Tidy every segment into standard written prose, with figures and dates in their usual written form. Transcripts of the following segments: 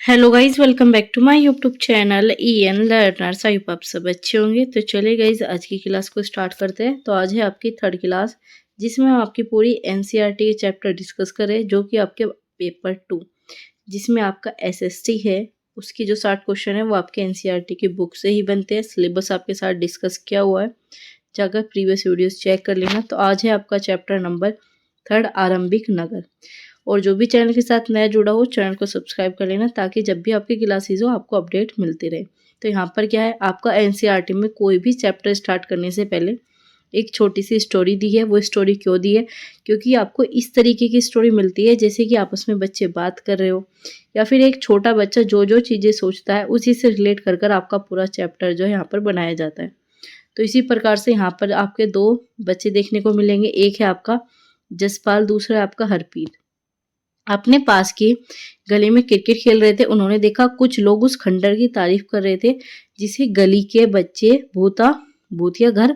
Hello guys, welcome back to my YouTube channel EN learners. I hope आप सब अच्छे होंगे। तो चलिए गाइज, आज की क्लास को स्टार्ट करते हैं। तो आज है आपकी थर्ड क्लास, जिसमें हम आपकी पूरी NCERT चैप्टर डिस्कस करें, जो कि आपके पेपर 2 जिसमें आपका SST है, उसकी जो 60 क्वेश्चन है वो आपके NCERT की बुक से ही बनते हैं। सिलेबस आपके साथ डिस्कस किया हुआ है, जाकर प्रीवियस वीडियोस चेक कर लेना। तो आज है आपका चैप्टर नंबर 3 आरंभिक नगर। और जो भी चैनल के साथ नया जुड़ा हो, चैनल को सब्सक्राइब कर लेना, ताकि जब भी आपकी क्लासेस हो आपको अपडेट मिलती रहे। तो यहाँ पर क्या है, आपका NCERT में कोई भी चैप्टर स्टार्ट करने से पहले एक छोटी सी स्टोरी दी है। वो स्टोरी क्यों दी है? क्योंकि आपको इस तरीके की स्टोरी मिलती है जैसे कि आपस में बच्चे बात कर रहे हो, या फिर एक छोटा बच्चा जो जो चीज़ें सोचता है उसी से रिलेट कर कर आपका पूरा चैप्टर जो है यहाँ पर बनाया जाता है। तो इसी प्रकार से यहाँ पर आपके दो बच्चे देखने को मिलेंगे। एक है आपका जसपाल, दूसरा है आपका हरप्रीत। अपने पास की गली में क्रिकेट खेल रहे थे। उन्होंने देखा कुछ लोग उस खंडर की तारीफ कर रहे थे जिसे गली के बच्चे भूतिया घर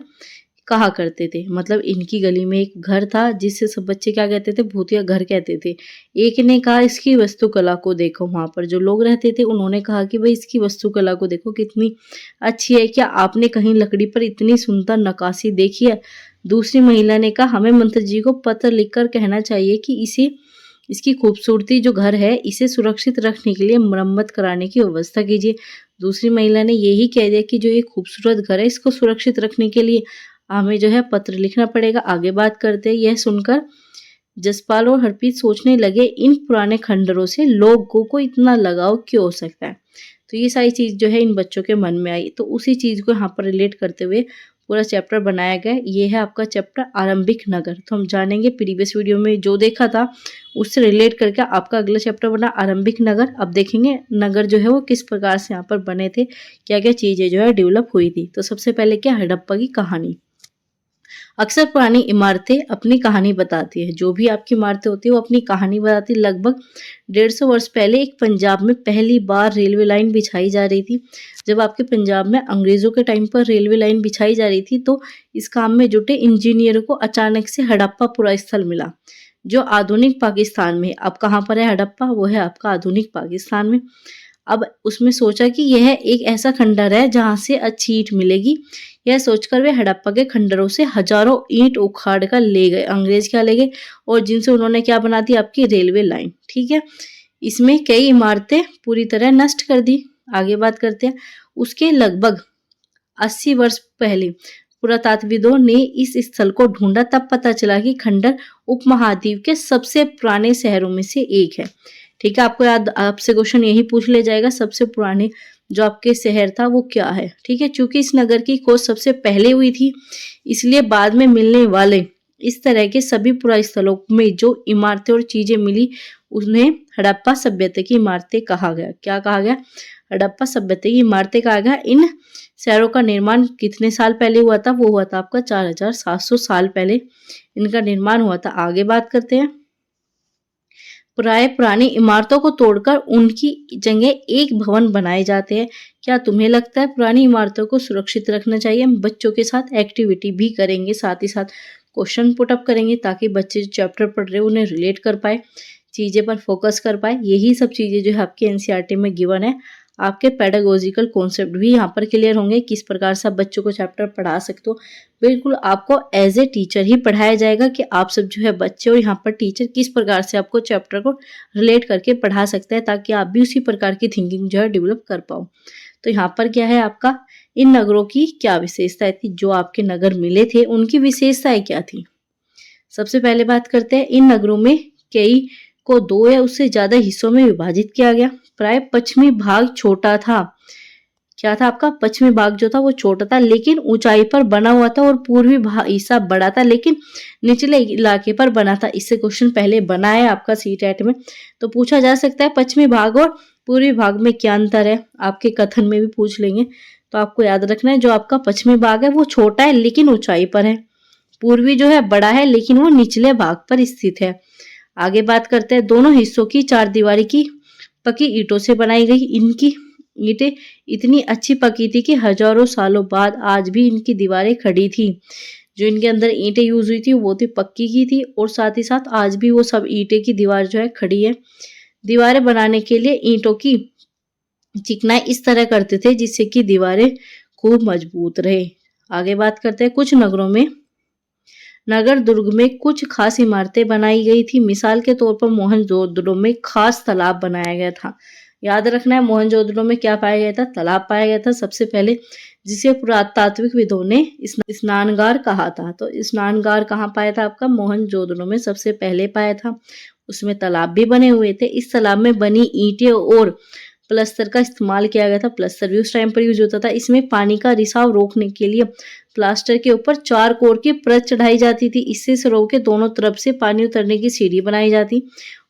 कहा करते थे। मतलब इनकी गली में एक घर था जिससे सब बच्चे क्या कहते थे, भूतिया घर कहते थे। एक ने कहा इसकी वास्तुकला को देखो। वहां पर जो लोग रहते थे उन्होंने कहा कि भाई इसकी वास्तुकला को देखो कितनी अच्छी है, क्या आपने कहीं लकड़ी पर इतनी सुंदर नक्काशी देखी है? दूसरी महिला ने कहा हमें मंत्री जी को पत्र लिखकर कहना चाहिए कि इसकी खूबसूरती जो घर है इसे सुरक्षित रखने के लिए मरम्मत कराने की व्यवस्था कीजिए। दूसरी महिला ने यही कह दिया कि जो ये खूबसूरत घर है इसको सुरक्षित रखने के लिए हमें जो है पत्र लिखना पड़ेगा। आगे बात करते हैं। यह सुनकर जसपाल और हरप्रीत सोचने लगे, इन पुराने खंडरों से लोगों को इतना लगाव क्यों हो सकता है? तो ये सारी चीज़ जो है इन बच्चों के मन में आई। तो उसी चीज़ को यहाँ पर रिलेट करते हुए पूरा चैप्टर बनाया गया। ये है आपका चैप्टर आरंभिक नगर। तो हम जानेंगे प्रीवियस वीडियो में जो देखा था उससे रिलेट करके आपका अगला चैप्टर बना आरंभिक नगर। अब देखेंगे नगर जो है वो किस प्रकार से यहाँ पर बने थे, क्या क्या चीज़ें जो है डेवलप हुई थी। तो सबसे पहले क्या, हड़प्पा की कहानी। अक्सर पुरानी इमारतें अपनी कहानी बताती है। जो भी आपकी इमारतें होती है वो अपनी कहानी बताती है। लगभग 150 वर्ष पहले एक पंजाब में पहली बार रेलवे लाइन बिछाई जा रही थी। जब आपके पंजाब में अंग्रेजों के टाइम पर रेलवे लाइन बिछाई जा रही थी तो इस काम में जुटे इंजीनियरों को अचानक से हड़प्पा स्थल मिला, जो आधुनिक पाकिस्तान में। अब कहाँ पर है हड़प्पा? वो है आपका आधुनिक पाकिस्तान में। अब उसमें सोचा कि यह एक ऐसा खंडर है जहां से अच्छी ईंट मिलेगी। यह सोचकर वे हड़प्पा के खंडरों से हजारों ईंट उखाड़ कर ले गए। अंग्रेज क्या ले गए, और जिनसे उन्होंने क्या बना दी, आपकी रेलवे लाइन। ठीक है, इसमें कई इमारतें पूरी तरह नष्ट कर दी। आगे बात करते हैं। उसके लगभग 80 वर्ष पहले पुरातत्वविदों ने इस स्थल को ढूंढा। तब पता चला कि खंडर उपमहाद्वीप के सबसे पुराने शहरों में से एक है। ठीक है, आपको याद, आपसे क्वेश्चन यही पूछ ले जाएगा, सबसे पुराने जो आपके शहर था वो क्या है। ठीक है, चूंकि इस नगर की खोज सबसे पहले हुई थी, इसलिए बाद में मिलने वाले इस तरह के सभी पुरास्थलों में जो इमारतें और चीजें मिली उन्हें हड़प्पा सभ्यता की इमारतें कहा गया। क्या कहा गया? हड़प्पा सभ्यता की इमारतें कहा गया। इन शहरों का निर्माण कितने साल पहले हुआ था? वो हुआ था आपका 4700 साल पहले इनका निर्माण हुआ था। आगे बात करते हैं। पुरानी इमारतों को तोड़कर उनकी जगह एक भवन बनाए जाते हैं। क्या तुम्हें लगता है पुरानी इमारतों को सुरक्षित रखना चाहिए? हम बच्चों के साथ एक्टिविटी भी करेंगे, साथ ही साथ क्वेश्चन पुटअप करेंगे, ताकि बच्चे जो चैप्टर पढ़ रहे हैं उन्हें रिलेट कर पाए, चीज़ें पर फोकस कर पाए। यही सब चीज़ें जो है आपके NCERT में गिवन है। आपके पेडागोजिकल कॉन्सेप्ट भी यहाँ पर क्लियर होंगे, किस प्रकार से आप बच्चों को चैप्टर पढ़ा सकते हो। बिल्कुल आपको एज ए टीचर ही पढ़ाया जाएगा कि आप सब जो है बच्चे और यहाँ पर टीचर किस प्रकार से आपको चैप्टर को रिलेट करके पढ़ा सकते हैं, ताकि आप भी उसी प्रकार की थिंकिंग जो है डेवलप कर पाओ। तो यहाँ पर क्या है आपका, इन नगरों की क्या विशेषताएं थी? जो आपके नगर मिले थे उनकी विशेषताएं क्या थी? सबसे पहले बात करते हैं। इन नगरों में कई को 2 या उससे ज्यादा हिस्सों में विभाजित किया गया। प्राय पश्चिमी भाग छोटा था। क्या था आपका? पश्चिमी भाग जो था वो छोटा था लेकिन ऊंचाई पर बना हुआ था, और पूर्वी हिस्सा बड़ा था लेकिन निचले इलाके पर बना था। इससे क्वेश्चन पहले बना है आपका CTET में, तो पूछा जा सकता है पश्चिमी भाग और पूर्वी भाग में क्या अंतर है, आपके कथन में भी पूछ लेंगे। तो आपको याद रखना है, जो आपका पश्चिमी भाग है वो छोटा है लेकिन ऊंचाई पर है। पूर्वी जो है बड़ा है लेकिन वो निचले भाग पर स्थित है। आगे बात करते हैं। दोनों हिस्सों की चारदीवारी की पकी ईंटों से बनाई गई। इनकी ईंटें इतनी अच्छी पकी थी कि हजारों सालों बाद आज भी इनकी दीवारें खड़ी थी। जो इनके अंदर ईंटें यूज हुई थी वो थी पक्की की थी, और साथ ही साथ आज भी वो सब ईंटें की दीवार जो है खड़ी है। दीवारें बनाने के लिए ईंटों की चिकनाई इस तरह करते थे जिससे कि दीवारें खूब मजबूत रहे। आगे बात करते हैं, कुछ नगरों में नगर दुर्ग में कुछ खास इमारतें बनाई गई थी। मिसाल के तौर पर मोहनजोदड़ो में खास तालाब बनाया गया था। याद रखना है, मोहनजोदड़ो में क्या पाया गया था? तालाब पाया गया था सबसे पहले, जिसे पुरातात्विकविदों ने स्नानगार कहा था। तो स्नानगार कहाँ पाया था आपका? मोहनजोदड़ो में सबसे पहले पाया था। उसमें तालाब भी बने हुए थे। इस तालाब में बनी ईंटें और प्लस्तर का इस्तेमाल किया गया था। प्लस्तर भी उस टाइम पर यूज होता था। इसमें पानी का रिसाव रोकने के लिए प्लास्टर के ऊपर 4 कोर की परत चढ़ाई जाती थी। इससे सरोवर के दोनों तरफ से पानी उतरने की सीढ़ी बनाई जाती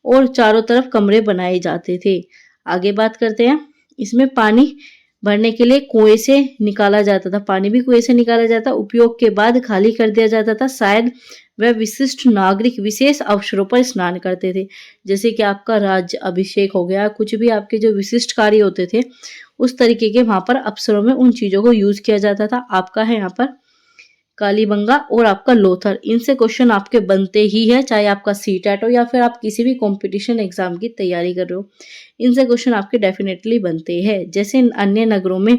और चारों तरफ कमरे बनाए जाते थे। आगे बात करते हैं, इसमें पानी भरने के लिए कुएं से निकाला जाता था। पानी भी कुएं से निकाला जाता, उपयोग के बाद खाली कर दिया जाता था। शायद वह विशिष्ट नागरिक विशेष अवसरों पर स्नान करते थे, जैसे कि आपका राज्य अभिषेक हो गया, कुछ भी आपके जो विशिष्ट कार्य होते थे उस तरीके के वहां पर अवसरों में उन चीजों को यूज किया जाता था। आपका है यहाँ पर कालीबंगा और आपका लोथर, इनसे क्वेश्चन आपके बनते ही है, चाहे आपका सीटेट हो या फिर आप किसी भी कंपटीशन एग्जाम की तैयारी कर रहे हो, इनसे क्वेश्चन आपके डेफिनेटली बनते हैं। जैसे अन्य नगरों में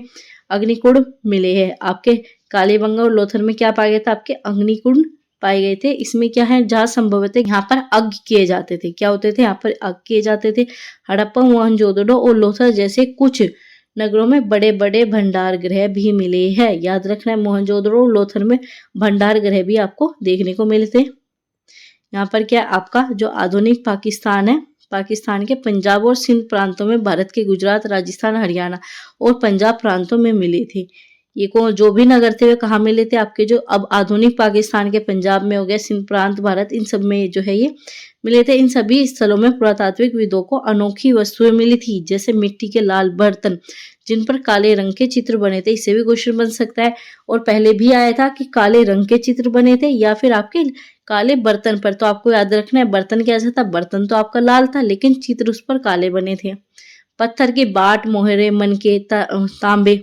अग्निकुंड मिले हैं, आपके कालीबंगा और लोथर में क्या पाया गया था? आपके अग्निकुंड पाए गए थे। इसमें क्या है, जहाँ संभवतः यहाँ पर अग्नि किए जाते थे। क्या होते थे? यहाँ पर अग्नि किए जाते थे। हड़प्पा, मोहनजोदड़ो और लोथर जैसे कुछ नगरों में बड़े बड़े भंडार गृह भी मिले हैं। याद रखना है, मोहनजोदड़ो और लोथर में भंडार गृह भी आपको देखने को मिलते हैं। यहाँ पर क्या आपका जो आधुनिक पाकिस्तान है, पाकिस्तान के पंजाब और सिंध प्रांतों में, भारत के गुजरात, राजस्थान, हरियाणा और पंजाब प्रांतों में मिले थे। ये को जो भी नगर थे वे कहाँ मिले थे? आपके जो अब आधुनिक पाकिस्तान के पंजाब में हो गया, सिंध प्रांत, भारत, इन सब में जो है ये मिले थे। इन सभी स्थलों में पुरातात्विक विदों को अनोखी वस्तुएं मिली थी, जैसे मिट्टी के लाल बर्तन जिन पर काले रंग के चित्र बने थे। इससे भी क्वेश्चन बन सकता है। और पहले भी आया था कि काले रंग के चित्र बने थे या फिर आपके काले बर्तन पर। तो आपको याद रखना है, बर्तन कैसा था? बर्तन तो आपका लाल था लेकिन चित्र उस पर काले बने थे। पत्थर के बाट, मोहरे, मनके, तांबे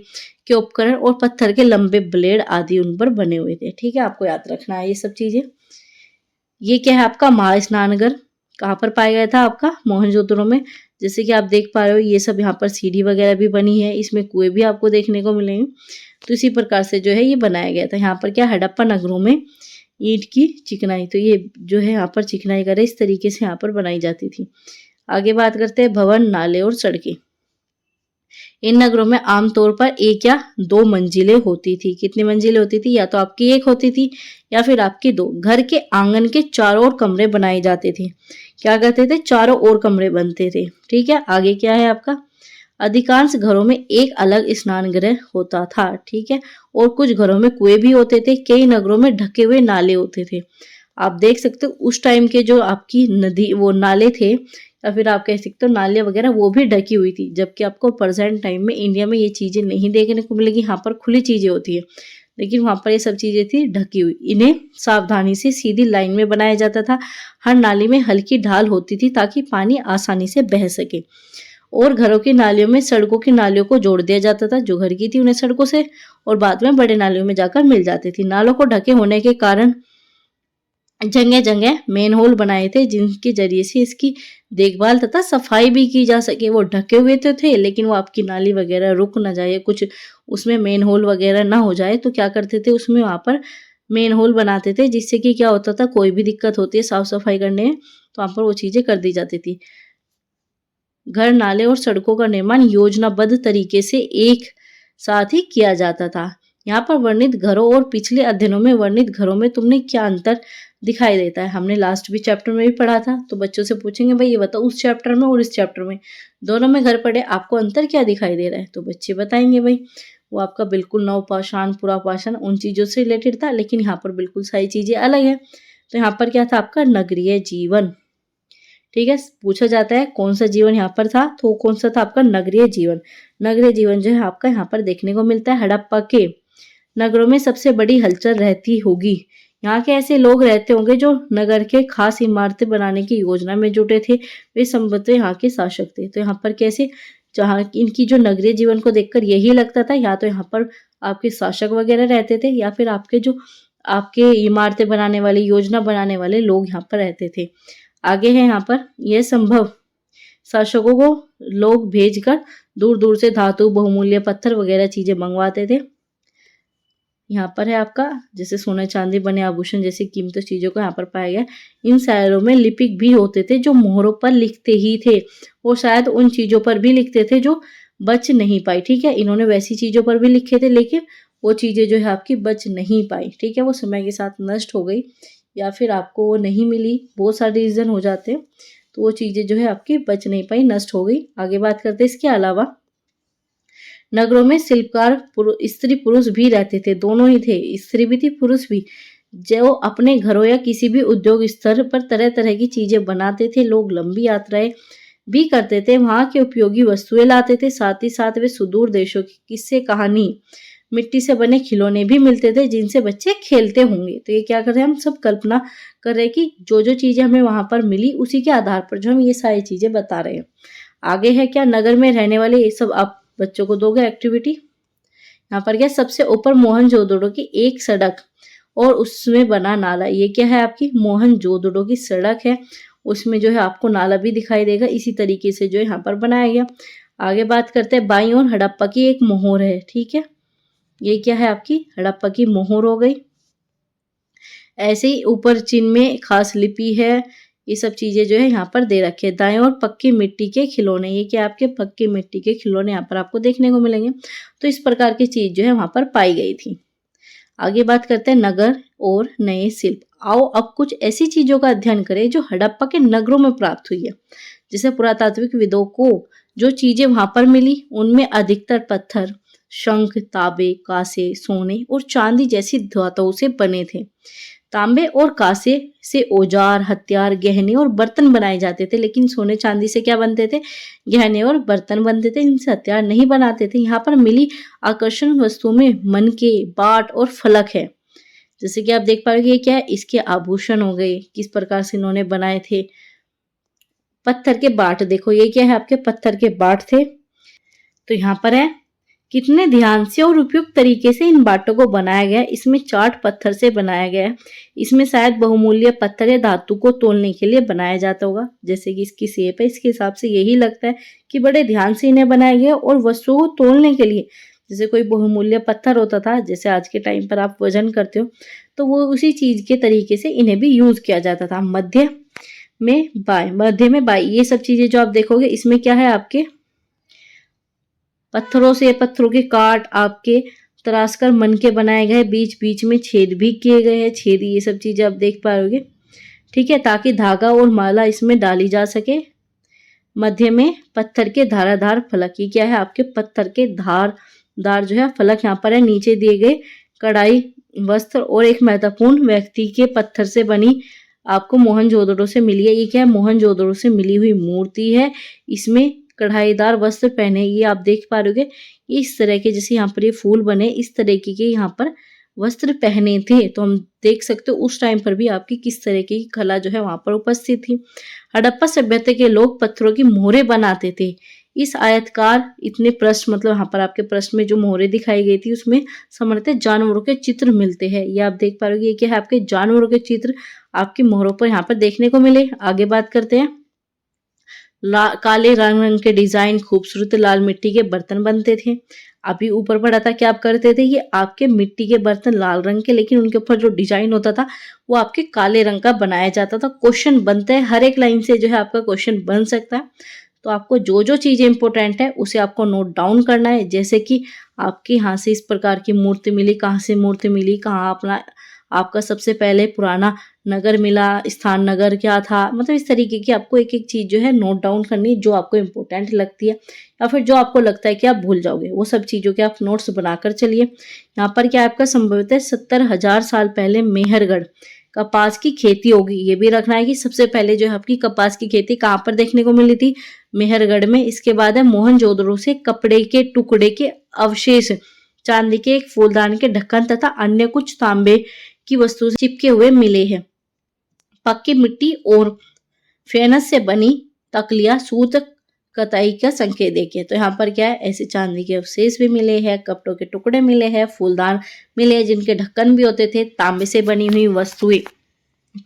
के उपकरण और पत्थर के लंबे ब्लेड आदि उन पर बने हुए थे। ठीक है, आपको याद रखना है ये सब चीजें। ये क्या है आपका महास्नानगढ़, कहाँ पर पाया गया था? आपका मोहनजोदड़ो में। जैसे कि आप देख पा रहे हो, ये सब यहाँ पर सीढ़ी वगैरह भी बनी है, इसमें कुएं भी आपको देखने को मिलेंगे। तो इसी प्रकार से जो है ये बनाया गया था। यहाँ पर क्या, हड़प्पा नगरों में ईंट की चिकनाई, तो ये जो है यहाँ पर चिकनाई करे इस तरीके से यहाँ पर बनाई जाती थी। आगे बात करते हैं भवन, नाले और सड़कें। इन नगरों में आमतौर पर एक या दो मंजिलें होती थी। कितनी मंजिलें होती थी? या तो आपकी एक होती थी या फिर आपकी दो। घर के आंगन के चारों ओर कमरे बनाए जाते थे। क्या करते थे? चारों ओर कमरे बनते थे। ठीक है, आगे क्या है आपका? अधिकांश घरों में एक अलग स्नान गृह होता था। ठीक है, और कुछ घरों में कुएं भी होते थे। कई नगरों में ढके हुए नाले होते थे। आप देख सकते हो उस टाइम के जो आपकी नदी, वो नाले थे या फिर आप कह सकते हो नालियाँ वगैरह, वो भी ढकी हुई थी। जबकि आपको प्रेजेंट टाइम में इंडिया में ये चीजें नहीं देखने को मिलेगी। यहाँ पर खुली चीजें होती है, लेकिन वहां पर ये सब चीजें थी ढकी हुई। इन्हें सावधानी से सीधी लाइन में बनाया जाता था। हर नाली में हल्की ढाल होती थी ताकि पानी आसानी से बह सके। और घरों की नालियों में सड़कों की नालियों को जोड़ दिया जाता था। जो घर की थी उन्हें सड़कों से, और बाद में बड़े नालियों में जाकर मिल जाती थी। नालों को ढके होने के कारण जगह जगह मेन होल बनाए थे, जिनके जरिए से इसकी देखभाल तथा सफाई भी की जा सके। वो ढके हुए तो थे, लेकिन वो आपकी नाली वगैरह रुक ना जाए, कुछ उसमें मेन होल वगैरह ना हो जाए, तो क्या करते थे, उसमें वहां पर मेन होल बनाते थे, जिससे कि क्या होता था, कोई भी दिक्कत होती है साफ सफाई करने में तो वहां पर वो चीजें कर दी जाती थी। घर, नाले और सड़कों का निर्माण योजनाबद्ध तरीके से एक साथ ही किया जाता था। यहाँ पर वर्णित घरों और पिछले अध्ययनों में वर्णित घरों में तुमने क्या अंतर दिखाई देता है? हमने लास्ट भी चैप्टर में भी पढ़ा था। तो बच्चों से पूछेंगे, भाई ये बताओ उस चैप्टर में और इस चैप्टर में, दोनों में घर पढ़े, आपको अंतर क्या दिखाई दे रहा है? तो बच्चे बताएंगे भाई वो आपका बिल्कुल नवपाषाण, पुरापाषाण, उन चीजों से रिलेटेड था, लेकिन यहाँ पर बिल्कुल सारी चीजें अलग है। तो यहाँ पर क्या था आपका? नगरीय जीवन। ठीक है, पूछा जाता है कौन सा जीवन यहाँ पर था, तो कौन सा था आपका? नगरीय जीवन। नगरीय जीवन जो है आपका यहाँ पर देखने को मिलता है। हड़प्पा के नगरों में सबसे बड़ी हलचल रहती होगी। यहाँ के ऐसे लोग रहते होंगे जो नगर के खास इमारतें बनाने की योजना में जुटे थे। वे संभवतः यहाँ के शासक थे। तो यहाँ पर कैसे, जहाँ इनकी जो नगरीय जीवन को देखकर यही लगता था, या तो यहाँ पर आपके शासक वगैरह रहते थे या फिर आपके जो आपके इमारतें बनाने वाले, योजना बनाने वाले लोग यहाँ पर रहते थे। आगे है यहाँ पर, यह संभव शासकों को लोग भेजकर दूर दूर से धातु, बहुमूल्य पत्थर वगैरह चीजें मंगवाते थे। यहाँ पर है आपका जैसे सोना चांदी बने आभूषण जैसी कीमती चीजों को यहाँ पर पाया गया। इन शायरों में लिपिक भी होते थे जो मोहरों पर लिखते ही थे और शायद उन चीजों पर भी लिखते थे जो बच नहीं पाई। ठीक है, इन्होंने वैसी चीजों पर भी लिखे थे लेकिन वो चीजें जो है आपकी बच नहीं पाई। ठीक है, वो समय के साथ नष्ट हो गई या फिर आपको वो नहीं मिली, बहुत सारे रीजन हो जाते हैं, तो वो चीजें जो है आपकी बच नहीं पाई, नष्ट हो गई। आगे बात करते हैं इसके अलावा नगरों में शिल्पकार स्त्री पुरुष भी रहते थे, दोनों ही थे, स्त्री भी थी पुरुष भी, जो अपने घरों या किसी भी उद्योग स्तर पर तरह तरह की चीजें बनाते थे। लोग लंबी यात्राएं भी करते थे, वहां के उपयोगी वस्तुएं लाते थे, साथ ही साथ वे सुदूर देशों की किस्से कहानी, मिट्टी से बने खिलौने भी मिलते थे जिनसे बच्चे खेलते होंगे। तो ये क्या कर रहे हैं, हम सब कल्पना कर रहे हैं कि जो जो चीजें हमें वहां पर मिली उसी के आधार पर जो हम ये सारी चीजें बता रहे हैं। आगे है क्या, नगर में रहने वाले ये सब आप बच्चों को दोगे एक्टिविटी। यहाँ पर क्या, सबसे ऊपर मोहनजोदड़ो की एक सड़क और उसमें बना नाला। ये क्या है आपकी मोहनजोदड़ो की सड़क है, उसमें जो है आपको नाला भी दिखाई देगा, इसी तरीके से जो है यहाँ पर बनाया गया। आगे बात करते हैं बाईं ओर हड़प्पा की एक मोहर है। ठीक है, ये क्या है आपकी हड़प्पा की मोहर हो गई। ऐसे ही ऊपर चिन्ह में खास लिपि है, ये सब चीजें जो है यहाँ पर दे रखे हैं। दाएं ओर पक्की मिट्टी के खिलौने, ये क्या आपके पक्की मिट्टी के खिलौने यहाँ पर आपको देखने को मिलेंगे। तो इस प्रकार की चीज जो है वहां पर पाई गई थी। आगे बात करते हैं नगर और नए शिल्प। आओ अब कुछ ऐसी चीजों का अध्ययन करें जो हड़प्पा के नगरों में प्राप्त हुई है। जैसे पुरातात्विक विदों को जो चीजें वहां पर मिली उनमें अधिकतर पत्थर, शंख, तांबे, कांसे, सोने और चांदी जैसी धातुओं से बने थे। तांबे और कांसे से औजार, हथियार, गहने और बर्तन बनाए जाते थे, लेकिन सोने चांदी से क्या बनते थे, गहने और बर्तन बनते थे, इनसे हथियार नहीं बनाते थे। यहाँ पर मिली आकर्षण वस्तुओं में मनके, बाट और फलक है। जैसे कि आप देख पा रहे हो ये क्या है, इसके आभूषण हो गए, किस प्रकार से इन्होंने बनाए थे। पत्थर के बाट देखो, ये क्या है आपके पत्थर के बाट थे। तो यहाँ पर है कितने ध्यान से और उपयुक्त तरीके से इन बाटों को बनाया गया। इसमें चाट पत्थर से बनाया गया है, इसमें शायद बहुमूल्य पत्थर या धातु को तोलने के लिए बनाया जाता होगा। जैसे कि इसकी शेप है, इसके हिसाब से यही लगता है कि बड़े ध्यान से इन्हें बनाया गया। और वस्तुओं को तोलने के लिए जैसे कोई बहुमूल्य पत्थर होता था, जैसे आज के टाइम पर आप वजन करते हो, तो वो उसी चीज के तरीके से इन्हें भी यूज किया जाता था। मध्य में बाई, ये सब चीजें जो आप देखोगे इसमें क्या है आपके पत्थरों से, पत्थरों के काट आपके तराश कर मन के बनाए गए, बीच बीच में छेद भी किए गए हैं, छेद, ये सब चीजें आप देख पाओगे। ठीक है, ताकि धागा और माला इसमें डाली जा सके। मध्य में पत्थर के धाराधार फलक, ये क्या है आपके पत्थर के धारदार जो है फलक यहाँ पर है। नीचे दिए गए कढ़ाई, वस्त्र और एक महत्वपूर्ण व्यक्ति के पत्थर से बनी आपको मोहनजोदड़ो से मिली है। ये क्या है, मोहनजोदड़ो से मिली हुई मूर्ति है, इसमें कढ़ाईदार वस्त्र पहने, ये आप देख पा रहे हो इस तरह के, जैसे यहाँ पर ये फूल बने इस तरीके के यहाँ पर वस्त्र पहने थे। तो हम देख सकते हो उस टाइम पर भी आपकी किस तरह की कला जो है वहां पर उपस्थित थी। हड़प्पा सभ्यता के लोग पत्थरों की मोहरें बनाते थे। इस आयतकार इतने प्रश्न, मतलब यहाँ पर आपके प्रश्न में जो मोहरें दिखाई गई थी उसमें समर्थित जानवरों के चित्र मिलते हैं। ये आप देख पा रहे हो, ये क्या है आपके जानवरों के चित्र आपकी मोहरों पर यहाँ पर देखने को मिले। आगे बात करते हैं, काले रंग के डिजाइन, खूबसूरत लाल मिट्टी के बर्तन बनते थे। अभी ऊपर पढ़ा था कि आप करते थे ये आपके मिट्टी के बर्तन लाल रंग के, लेकिन उनके ऊपर जो डिजाइन होता था वो आपके काले रंग का बनाया जाता था। क्वेश्चन बनते हैं, हर एक लाइन से जो है आपका क्वेश्चन बन सकता है। तो आपको जो जो चीजें इंपॉर्टेंट है उसे आपको नोट डाउन करना है। जैसे कि आपके यहाँ से इस प्रकार की मूर्ति मिली, कहाँ से मूर्ति मिली, कहाँ अपना आपका सबसे पहले पुराना नगर मिला, स्थान नगर क्या था, मतलब इस तरीके की आपको एक एक चीज जो है नोट डाउन करनी है, जो आपको इम्पोर्टेंट लगती है या फिर जो आपको लगता है कि आप भूल जाओगे, वो सब चीजों के आप नोट्स बनाकर चलिए। यहाँ पर क्या आपका संभवतः 70,000 साल पहले मेहरगढ़ कपास की खेती होगी। ये भी रखना है कि सबसे पहले जो है आपकी कपास की खेती कहाँ पर देखने को मिली थी, मेहरगढ़ में। इसके बाद है मोहनजोदड़ो से कपड़े के टुकड़े के अवशेष, चांदी के एक फूलदान के ढक्कन तथा अन्य कुछ तांबे की वस्तु से चिपके हुए मिले हैं। पक्की मिट्टी और फेनस से बनी तकलिया, सूत कताई का संकेत देखिए। तो यहाँ पर क्या है, ऐसे चांदी के अवशेष भी मिले हैं, कपड़ों के टुकड़े मिले हैं, फूलदान मिले हैं जिनके ढक्कन भी होते थे, तांबे से बनी हुई वस्तुएं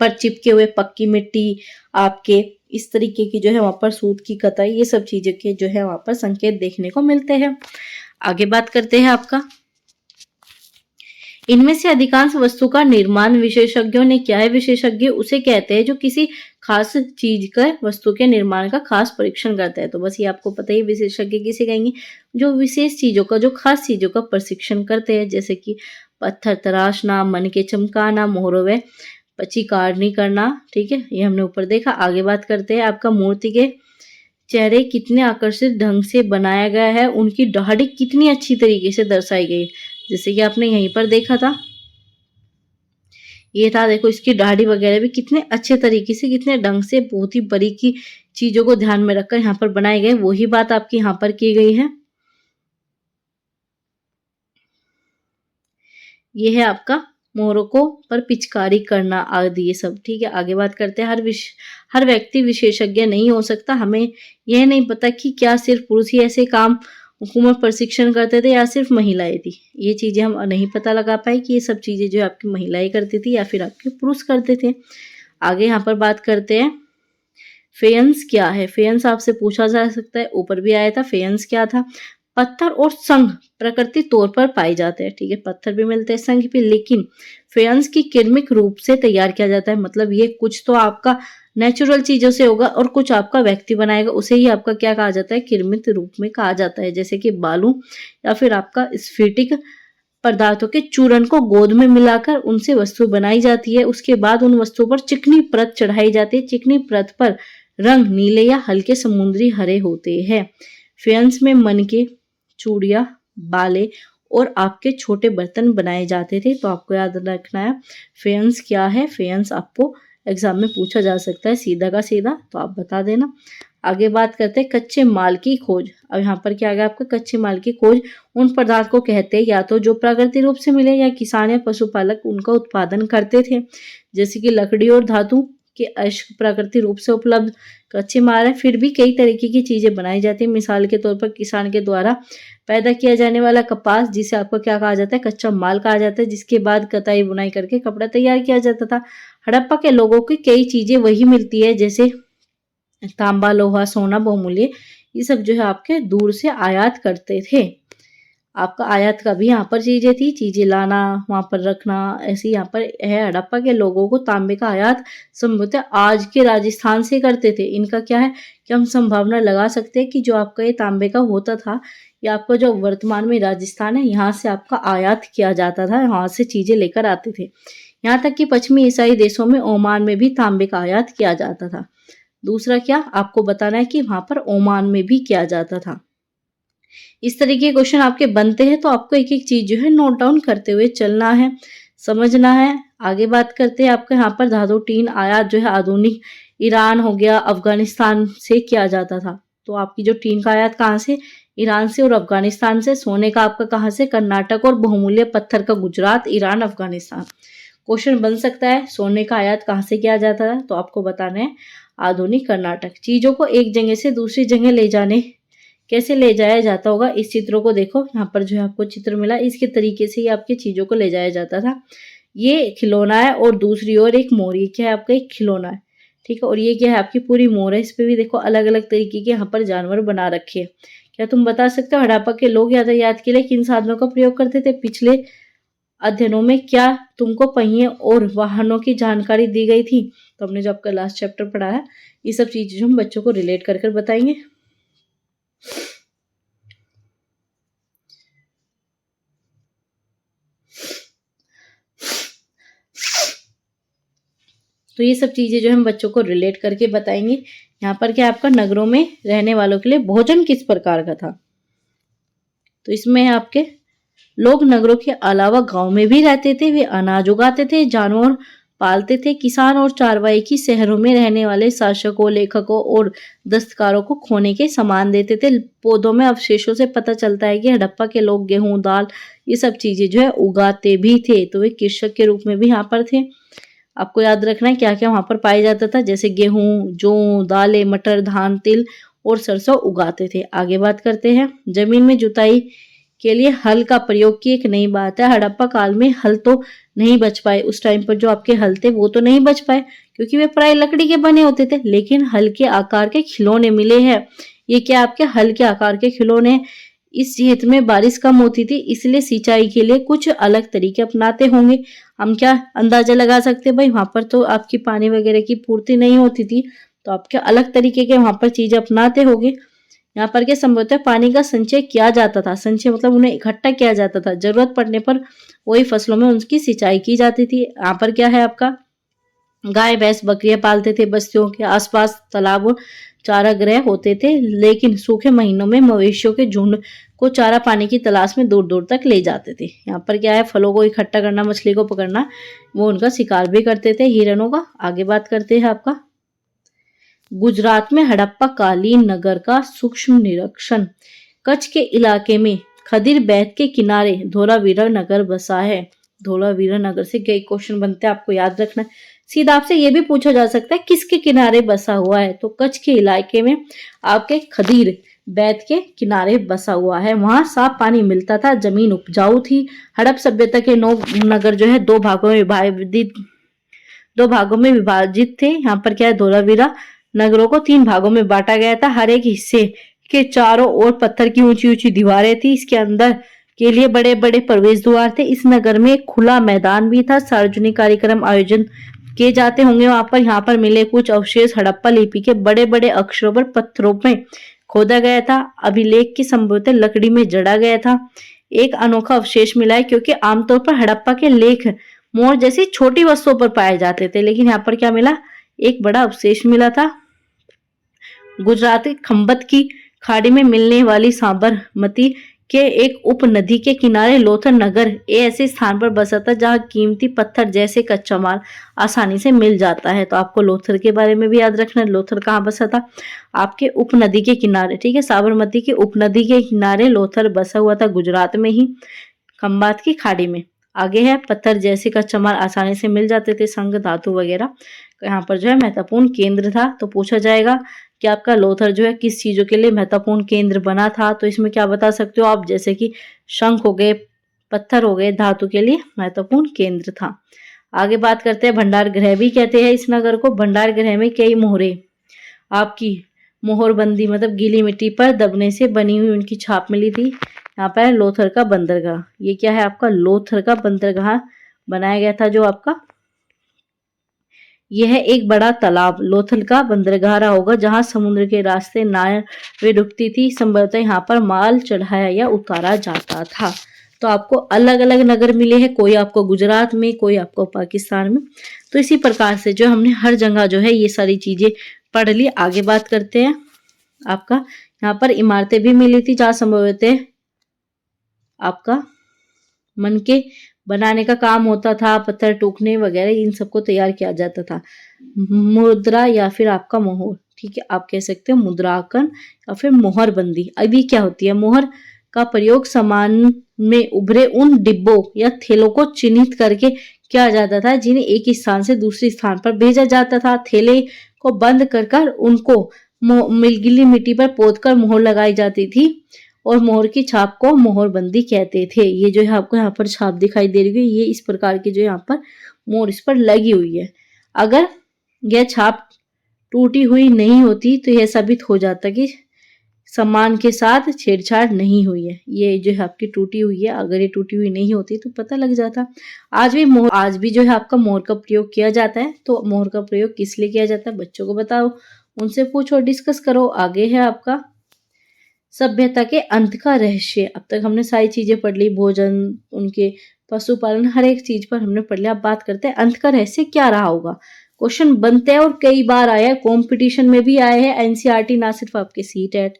पर चिपके हुए, पक्की मिट्टी, आपके इस तरीके की जो है वहाँ पर सूत की कताई, ये सब चीज़ों के जो है वहाँ पर संकेत देखने को मिलते हैं। आगे बात करते हैं आपका, इनमें से अधिकांश वस्तु का निर्माण विशेषज्ञों ने किया है। विशेषज्ञ उसे कहते हैं जो किसी खास चीज का वस्तु के निर्माण का खास परीक्षण करता है। तो बस ये आपको पता ही, विशेषज्ञ किसे कहेंगे, जो विशेष चीजों का, जो खास चीजों का परीक्षण करते हैं, जैसे कि पत्थर तराशना, मन के चमकाना, मोहरों व पचीकारनी करना। ठीक है, ये हमने ऊपर देखा। आगे बात करते हैं आपका, मूर्ति के चेहरे कितने आकर्षित ढंग से बनाया गया है, उनकी दाढ़ी कितनी अच्छी तरीके से दर्शाई गई, जैसे कि आपने यहीं पर देखा था, ये था, देखो इसकी दाढ़ी वगैरह भी कितने अच्छे तरीके से, कितने ढंग से, बहुत ही बारीकी चीजों को ध्यान में रखकर यहाँ पर बनाए गए, वही बात आपकी यहाँ पर की गई है। ये है आपका मोरों को पर पिचकारी करना आदि, ये सब। ठीक है, आगे बात करते हैं, हर व्यक्ति विशेषज्ञ नहीं हो सकता। हमें यह नहीं पता कि क्या सिर्फ पुरुष ही ऐसे काम हुकूमत प्रशिक्षण करते थे या सिर्फ महिलाएं थी। ये चीजें हम नहीं पता लगा पाए कि ये सब चीजें जो आपकी महिलाएं करती थी या फिर आपके पुरुष करते थे। आगे यहाँ पर बात करते हैं, फेयंस क्या है। फेयंस आपसे पूछा जा सकता है, ऊपर भी आया था। फेयंस क्या था, पत्थर और संघ प्राकृतिक तौर पर पाए जाते हैं। ठीक है, पत्थर भी मिलते हैं, संघ भी, लेकिन फेयंस की किरमिक रूप से तैयार किया जाता है। मतलब ये कुछ तो आपका नेचुरल चीजों से होगा और कुछ आपका व्यक्ति बनाएगा, उसे ही आपका क्या कहा जाता है, किरमिक रूप में कहा जाता है। जैसे कि बालू या फिर आपका स्फटिक पदार्थों के चूर्ण को गोंद में मिलाकर उनसे वस्तु बनाई जाती है। उसके बाद उन वस्तुओं पर चिकनी परत चढ़ाई जाती है। चिकनी परत पर रंग नीले या हल्के समुद्री हरे होते हैं। फेयंस में मन के चूड़िया, बाले और आपके छोटे बर्तन बनाए जाते थे। तो आपको याद रखना है फेयंस क्या है। फेयंस आपको एग्जाम में पूछा जा सकता है सीधा का सीधा, तो आप बता देना। आगे बात करते हैं कच्चे माल की खोज। अब यहाँ पर क्या आ गया आपका, कच्चे माल की खोज उन पदार्थ को कहते हैं या तो जो प्राकृतिक रूप से मिले या किसान या पशुपालक उनका उत्पादन करते थे, जैसे कि लकड़ी और धातु के प्राकृतिक रूप से उपलब्ध कच्चे माल है। फिर भी कई तरीके की चीजें बनाई जाती है। मिसाल के तौर पर किसान के द्वारा पैदा किया जाने वाला कपास, जिसे आपको क्या कहा जाता है, कच्चा माल कहा जाता है, जिसके बाद कताई बुनाई करके कपड़ा तैयार किया जाता था। हड़प्पा के लोगों की कई चीजें वही मिलती है, जैसे तांबा, लोहा, सोना, बहुमूल्य, ये सब जो है आपके दूर से आयात करते थे। आपका आयात का भी यहाँ पर चीजें थी, चीजें लाना, वहां पर रखना, ऐसे यहाँ पर है। हड़प्पा के लोगों को तांबे का आयात संभवतः आज के राजस्थान से करते थे। इनका क्या है कि हम संभावना लगा सकते हैं कि जो आपका ये तांबे का होता था, या आपका जो वर्तमान में राजस्थान है, यहाँ से आपका आयात किया जाता था, यहाँ से चीजें लेकर आते थे। यहाँ तक कि पश्चिमी ईसाई देशों में, ओमान में भी तांबे का आयात किया जाता था। दूसरा क्या आपको बताना है कि वहां पर ओमान में भी किया जाता था। इस तरीके के क्वेश्चन आपके बनते हैं, तो आपको एक एक चीज जो है नोट डाउन करते हुए चलना है, समझना है। आगे बात करते हैं आपके यहाँ पर धातु टीन आयात जो है आधुनिक ईरान हो गया, अफगानिस्तान से किया जाता था। तो आपकी जो टीन का आयात कहाँ से, ईरान से और अफगानिस्तान से। सोने का आपका कहाँ से, कर्नाटक, और बहुमूल्य पत्थर का गुजरात, ईरान, अफगानिस्तान। क्वेश्चन बन सकता है सोने का आयात कहाँ से किया जाता है, तो आपको बताना है आधुनिक कर्नाटक। चीजों को एक जगह से दूसरी जगह ले जाने, कैसे ले जाया जाता होगा, इस चित्रों को देखो, यहाँ पर जो है आपको चित्र मिला, इसके तरीके से ही आपके चीजों को ले जाया जाता था। ये खिलौना है और दूसरी ओर एक मोर, ये क्या है आपका एक खिलौना है। ठीक है, और ये क्या है आपकी पूरी मोर है। इस पे भी देखो अलग अलग तरीके के यहाँ पर जानवर बना रखे हैं। क्या तुम बता सकते हो हड़प्पा के लोग यातायात के लिए किन साधनों का प्रयोग करते थे। पिछले अध्ययनों में क्या तुमको पहिए और वाहनों की जानकारी दी गई थी। तो हमने जो आपका लास्ट चैप्टर पढ़ा है, ये सब चीजें हम बच्चों को रिलेट कर कर बताएंगे। तो ये सब चीजें जो हम बच्चों को रिलेट करके बताएंगे। यहाँ पर क्या आपका नगरों में रहने वालों के लिए भोजन किस प्रकार का था। तो इसमें आपके लोग नगरों के अलावा गांव में भी रहते थे। वे अनाज उगाते थे, जानवर पालते थे। किसान और चारवाई की शहरों में रहने वाले शासकों, लेखकों और दस्तकारों को खोने के सामान देते थे। पौधों में अवशेषों से पता चलता है कि हड़प्पा के लोग गेहूं, दाल, ये सब चीजें जो है उगाते भी थे। तो वे कृषक के रूप में भी यहाँ पर थे। आपको याद रखना है क्या क्या वहां पर पाया जाता था, जैसे गेहूं, जौ, दालें, मटर, धान, तिल और सरसों उगाते थे। आगे बात करते हैं, जमीन में जुताई के लिए हल का प्रयोग की एक नई बात है। हड़प्पा काल में हल तो नहीं बच पाए, उस टाइम पर जो आपके हल थे वो तो नहीं बच पाए, क्योंकि वे प्राय लकड़ी के बने होते थे, लेकिन हल्के आकार के खिलौने मिले हैं। ये क्या आपके हल्के आकार के खिलौने। इस क्षेत्र में बारिश कम होती थी, इसलिए सिंचाई के लिए कुछ अलग तरीके अपनाते होंगे। हम क्या अंदाजा लगा सकते हैं भाई, वहां पर तो आपकी पानी वगैरह की पूर्ति नहीं होती थी, तो आपके अलग तरीके के वहां पर चीजें अपनाते होंगे। यहाँ पर क्या संभवतः पानी का संचय किया जाता था। संचय मतलब उन्हें इकट्ठा किया जाता था, जरूरत पड़ने पर वही फसलों में उनकी सिंचाई की जाती थी। यहाँ पर क्या है आपका, गाय भैंस बकरियां पालते थे। बस्तियों के आसपास तालाब और चारागाह होते थे, लेकिन सूखे महीनों में मवेशियों के झुंड को चारा पानी की तलाश में दूर दूर तक ले जाते थे। यहाँ पर क्या है, फलों को इकट्ठा करना, मछली को पकड़ना, वो उनका शिकार भी करते थे, हिरणों का। आगे बात करते हैं आपका गुजरात में हड़प्पा कालीन नगर का सूक्ष्म निरीक्षण। कच्छ के इलाके में खदीर बैत के किनारे धोलावीरा नगर बसा है। धोलावीरा नगर से कई क्वेश्चन बनते हैं, आपको याद रखना है। सीधा आपसे ये भी पूछा जा सकता है किसके किनारे बसा हुआ है, तो कच्छ के इलाके में आपके खदीर बैत के किनारे बसा हुआ है। वहां साफ पानी मिलता था, जमीन उपजाऊ थी। हड़प सभ्यता के 9 नगर जो है दो भागों में विभाजित थे। यहाँ पर क्या है, धोलावीरा नगरों को 3 भागों में बांटा गया था। हर एक हिस्से के चारों ओर पत्थर की ऊंची ऊंची दीवारें थी। इसके अंदर के लिए बड़े बड़े प्रवेश द्वार थे। इस नगर में एक खुला मैदान भी था। सार्वजनिक कार्यक्रम आयोजन किए जाते होंगे वहां पर। यहाँ पर मिले कुछ अवशेष हड़प्पा लिपि के बड़े बड़े अक्षरों पर पत्थरों में खोदा गया था। अभिलेख की संभवतः लकड़ी में जड़ा गया था। एक अनोखा अवशेष मिला है, क्योंकि आमतौर पर हड़प्पा के लेख मोर जैसी छोटी वस्तुओं पर पाए जाते थे, लेकिन यहाँ पर क्या मिला, एक बड़ा अवशेष मिला था। गुजरात के खंबत की खाड़ी में मिलने वाली साबरमती के एक उपनदी के किनारे लोथर नगर ऐसे स्थान पर बसा था जहां कीमती पत्थर जैसे कच्चा माल आसानी से मिल जाता है। तो आपको लोथर के बारे में भी याद रखना है। लोथर कहाँ बसा था, आपके उपनदी के किनारे, ठीक है, साबरमती की उपनदी के किनारे लोथर बसा हुआ था, गुजरात में ही, खंबात की खाड़ी में। आगे है पत्थर जैसे कच्चा माल आसानी से मिल जाते थे, संग धातु वगैरह। यहाँ पर जो है महत्वपूर्ण केंद्र था। तो पूछा जाएगा कि आपका लोथर जो है किस चीजों के लिए महत्वपूर्ण केंद्र बना था, तो इसमें क्या बता सकते हो आप, जैसे कि शंख हो गए, पत्थर हो गए, धातु के लिए महत्वपूर्ण केंद्र था। आगे बात करते हैं भंडार गृह भी कहते हैं इस नगर को। भंडार गृह में कई मोहरे आपकी मोहरबंदी मतलब गीली मिट्टी पर दबने से बनी हुई उनकी छाप मिली थी। यहाँ पर लोथर का बंदरगाह, ये क्या है आपका, लोथर का बंदरगाह बनाया गया था। जो आपका यह एक बड़ा तालाब लोथल का बंदरगाह रहा होगा, जहां समुद्र के रास्ते नावें रुकती थी। संभवतः यहाँ पर माल चढ़ाया या उतारा जाता था। तो आपको अलग अलग नगर मिले हैं, कोई आपको गुजरात में, कोई आपको पाकिस्तान में। तो इसी प्रकार से जो हमने हर जगह जो है ये सारी चीजें पढ़ ली। आगे बात करते हैं आपका, यहाँ पर इमारतें भी मिली थी जहां संभवतः आपका मन के बनाने का काम होता था, पत्थर टूकने वगैरह इन सबको तैयार किया जाता था। मुद्रा या फिर आपका मोहर, ठीक है, आप कह सकते हो मुद्रांकन या फिर मोहरबंदी। अभी क्या होती है, मोहर का प्रयोग सामान में उभरे उन डिब्बों या थैलों को चिन्हित करके किया जाता था जिन्हें एक स्थान से दूसरे स्थान पर भेजा जाता था। थैले को बंद कर उनको गीली मिट्टी पर पोतकर मोहर लगाई जाती थी और मोहर की छाप को मोहरबंदी कहते थे। ये जो है आपको यहाँ पर छाप दिखाई दे रही है, ये इस प्रकार की जो यहाँ पर मोहर इस पर लगी हुई है। अगर यह छाप टूटी हुई नहीं होती तो यह साबित हो जाता कि सम्मान के साथ छेड़छाड़ नहीं हुई है। ये जो है आपकी टूटी हुई है, अगर ये टूटी हुई नहीं होती तो पता लग जाता। आज भी जो है आपका मोहर का प्रयोग किया जाता है। तो मोहर का प्रयोग किस लिए किया जाता है, बच्चों को बताओ, उनसे पूछो, डिस्कस करो। आगे है आपका सभ्यता के अंत का रहस्य। अब तक हमने सारी चीजें पढ़ ली, भोजन, उनके पशुपालन, हर एक चीज पर हमने पढ़ लिया। अब बात करते हैं अंत का रहस्य क्या रहा होगा। क्वेश्चन बनते हैं और कई बार आया है, कॉम्पिटिशन में भी आए हैं। एनसीईआरटी ना सिर्फ आपके सीटेट,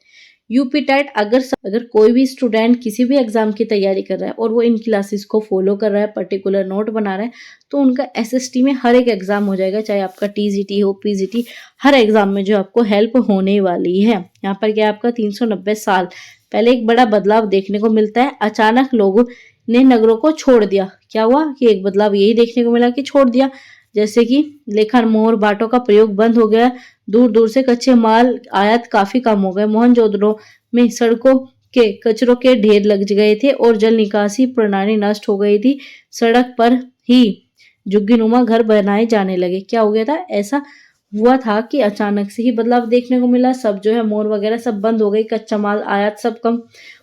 यूपी टेट, अगर कोई भी स्टूडेंट किसी भी एग्जाम की तैयारी कर रहा है और वो इन क्लासेस को फॉलो कर रहा है, पर्टिकुलर नोट बना रहा है, तो उनका एसएसटी में हर एक एग्जाम हो जाएगा, चाहे आपका टीजीटी हो, पीजीटी, हर एग्जाम में जो आपको हेल्प होने वाली है। यहाँ पर क्या आपका 390 साल पहले एक बड़ा बदलाव देखने को मिलता है। अचानक लोगों ने नगरों को छोड़ दिया। क्या हुआ कि एक बदलाव यही देखने को मिला कि छोड़ दिया, जैसे कि लेखन, मोहर, बाटों का प्रयोग बंद हो गया। दूर दूर से कच्चे माल आयात काफी कम हो गए। मोहनजोदड़ो में सड़कों के कचरों के ढेर लग गए थे और जल निकासी प्रणाली नष्ट हो गई थी। सड़क पर ही झुग्गीनुमा घर बनाए जाने लगे। क्या हो गया था? ऐसा हुआ था कि अचानक से ही बदलाव देखने को मिला। सब जो है मोर वगैरह सब बंद हो गई, कच्चा माल आयात सब कम,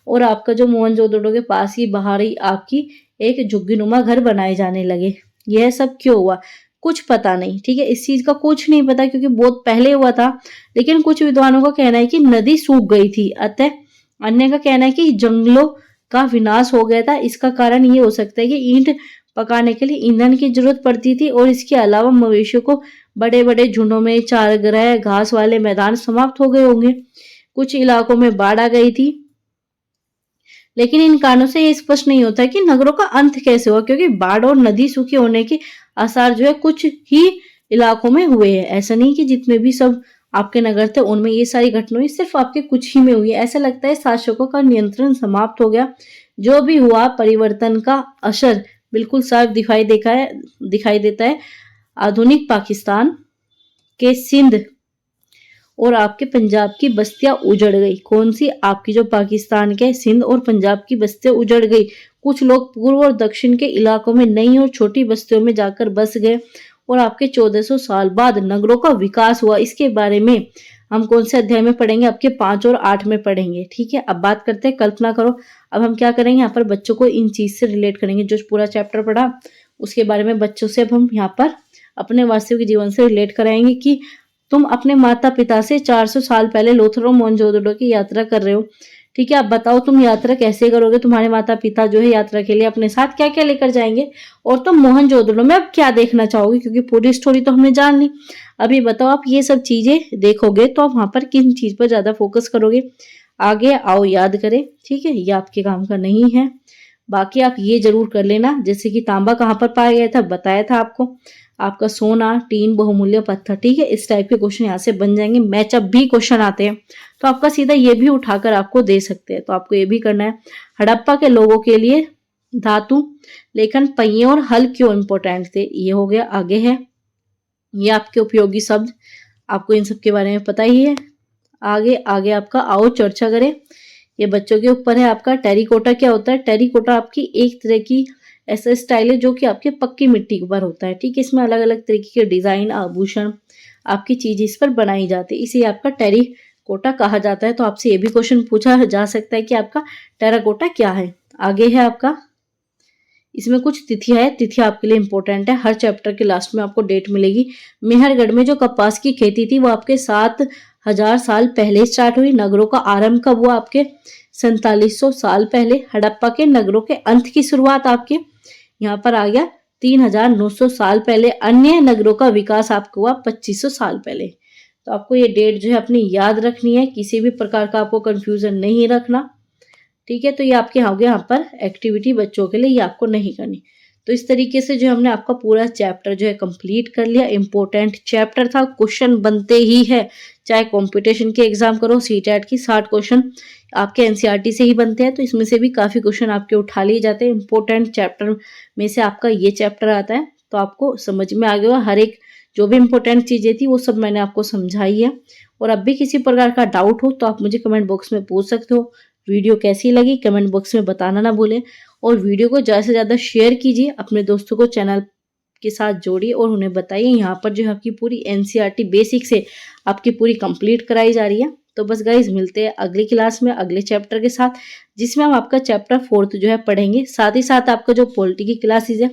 और आपका जो मोहनजोदड़ो के पास ही बाहर ही आपकी एक झुग्गीनुमा घर बनाए जाने लगे। यह सब क्यों हुआ? कुछ पता नहीं, ठीक है, इस चीज का कुछ नहीं पता क्योंकि बहुत पहले हुआ था। लेकिन कुछ विद्वानों का कहना है कि नदी सूख गई थी, अतः अन्य का कहना है कि जंगलों का विनाश हो गया था। इसका कारण ये हो सकता है कि ईंट पकाने के लिए ईंधन की जरूरत पड़ती थी, और इसके अलावा मवेशियों को बड़े बड़े झुंडों में चारागाह, घास वाले मैदान समाप्त हो गए होंगे। कुछ इलाकों में बाढ़ आ गई थी। लेकिन इन कारणों से ये स्पष्ट नहीं होता कि नगरों का अंत कैसे हुआ, क्योंकि बाढ़ और नदी सूखी होने के आसार जो है कुछ ही इलाकों में हुए हैं। ऐसा नहीं कि जितने भी सब आपके नगर थे उनमें ये सारी घटनाएं सिर्फ आपके कुछ ही में हुई है। ऐसा लगता है शासकों का नियंत्रण समाप्त हो गया। जो भी हुआ, परिवर्तन का असर बिल्कुल साफ दिखाई देता है। आधुनिक पाकिस्तान के सिंध और आपके पंजाब की बस्तियां उजड़ गई। कौन सी? आपकी जो पाकिस्तान के सिंध और पंजाब की बस्तियां उजड़ गई। कुछ लोग पूर्व और दक्षिण के इलाकों में नई और छोटी बस्तियों में जाकर बस गए, और आपके 1400 साल बाद नगरों का विकास हुआ। इसके बारे में हम कौन से अध्याय में पढ़ेंगे? आपके 5 और 8 में पढ़ेंगे। ठीक है, अब बात करते हैं कल्पना करो। अब हम क्या करेंगे, यहाँ पर बच्चों को इन चीज से रिलेट करेंगे। जो पूरा चैप्टर पढ़ा उसके बारे में बच्चों से अब हम यहाँ पर अपने वास्तविक जीवन से रिलेट कराएंगे कि तुम अपने माता पिता से 400 साल पहले लोथल और मोहनजोदड़ो की यात्रा कर रहे हो। ठीक है, अब बताओ तुम यात्रा कैसे करोगे? तुम्हारे माता पिता जो है यात्रा के लिए अपने साथ क्या क्या लेकर जाएंगे, और तुम मोहनजोदड़ो में अब क्या देखना चाहोगे? क्योंकि पूरी स्टोरी तो हमने जान ली। अभी बताओ, आप ये सब चीजें देखोगे तो आप वहां पर किन चीज पर ज्यादा फोकस करोगे? आगे आओ याद करें। ठीक है, ये आपके काम का नहीं है। बाकी आप ये जरूर कर लेना, जैसे कि तांबा कहाँ पर पाया गया था, बताया था आपको। आपका सोना, टीन, बहुमूल्य पत्थर। ठीक है, इस टाइप के क्वेश्चन यहाँ से बन जाएंगे। मैचअप भी क्वेश्चन आते हैं तो आपका सीधा ये भी उठाकर आपको दे सकते हैं, तो आपको ये भी करना है। हड़प्पा के लोगों के लिए धातु लेखन पहिए और हल क्यों इंपॉर्टेंट थे? ये हो गया। आगे है ये आपके उपयोगी शब्द, आपको इन सब के बारे में पता ही है। आगे आगे आपका आओ चर्चा करें, ये बच्चों के ऊपर है। आपका टेरिकोटा क्या होता है? टेरिकोटा आपकी एक तरह की ऐसा स्टाइल है जो कि आपके पक्की मिट्टी के ऊपर होता है। ठीक है, इसमें अलग अलग तरीके के डिजाइन, आभूषण, आपकी चीज इस पर बनाई जाती है, इसे आपका टेरिकोटा कहा जाता है। तो आपसे ये भी क्वेश्चन पूछा जा सकता है कि आपका टेराकोटा क्या है। आगे है आपका, इसमें कुछ तिथियां है, तिथियां आपके लिए इंपॉर्टेंट है। हर चैप्टर के लास्ट में आपको डेट मिलेगी। मेहरगढ़ में जो कपास की खेती थी वो आपके 7000 साल पहले स्टार्ट हुई। नगरों का आरंभ कब हुआ? आपके 4700 साल पहले। हड़प्पा के नगरों के अंत की शुरुआत आपके यहाँ पर आ गया 3900 साल पहले। अन्य नगरों का विकास आपको हुआ 2500 साल पहले। तो आपको ये डेट जो है अपनी याद रखनी है, किसी भी प्रकार का आपको कंफ्यूजन नहीं रखना। ठीक है, तो ये आपके हो गया यहाँ पर एक्टिविटी बच्चों के लिए, ये आपको नहीं करनी। तो इस तरीके से जो हमने आपका पूरा चैप्टर जो है कंप्लीट कर लिया। इंपॉर्टेंट चैप्टर था, क्वेश्चन बनते ही है, चाहे कंपटीशन के एग्जाम करो, सीटेट की 60 क्वेश्चन आपके एनसीईआरटी से ही बनते हैं, तो इसमें से भी काफी क्वेश्चन आपके उठा लिए जाते हैं। इंपॉर्टेंट चैप्टर में से आपका ये चैप्टर आता है, तो आपको समझ में आ गया। हर एक जो भी इंपॉर्टेंट चीजें थी वो सब मैंने आपको समझाई है। और अब भी किसी प्रकार का डाउट हो तो आप मुझे कमेंट बॉक्स में पूछ सकते हो। वीडियो कैसी लगी कमेंट बॉक्स में बताना ना भूलें, और वीडियो को ज़्यादा से ज़्यादा शेयर कीजिए, अपने दोस्तों को चैनल के साथ जोड़िए और उन्हें बताइए। यहाँ पर जो है आपकी पूरी एनसीईआरटी बेसिक से आपकी पूरी कंप्लीट कराई जा रही है। तो बस गाइज मिलते हैं अगली क्लास में अगले चैप्टर के साथ, जिसमें हम आपका चैप्टर 4 जो है पढ़ेंगे। साथ ही साथ आपका जो पॉलिटी की क्लासेज है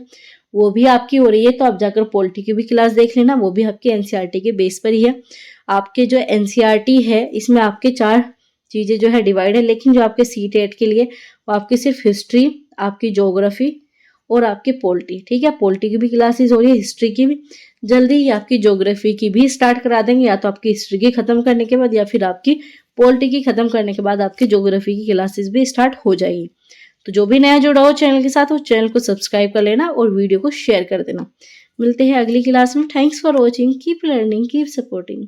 वो भी आपकी हो रही है, तो आप जाकर पॉलिटी की भी क्लास देख लेना, वो भी आपके एनसीईआरटी के बेस पर ही है। आपके जो एनसीईआरटी है इसमें आपके 4 चीजें जो है डिवाइड है, लेकिन जो आपके सीटेट के लिए वो आपकी सिर्फ हिस्ट्री, आपकी ज्योग्राफी और आपकी पॉलिटी। ठीक है, पॉलिटी की भी क्लासेस हो रही है, हिस्ट्री की भी। जल्दी ही आपकी ज्योग्राफी की भी स्टार्ट करा देंगे, या तो आपकी हिस्ट्री की खत्म करने के बाद या फिर आपकी पॉलिटी की खत्म करने के बाद आपकी ज्योग्राफी की क्लासेस भी स्टार्ट हो जाएगी। तो जो भी नया जुड़ा हो चैनल के साथ वो चैनल को सब्सक्राइब कर लेना और वीडियो को शेयर कर देना। मिलते हैं अगली क्लास में। Thanks for watching, keep learning, keep supporting.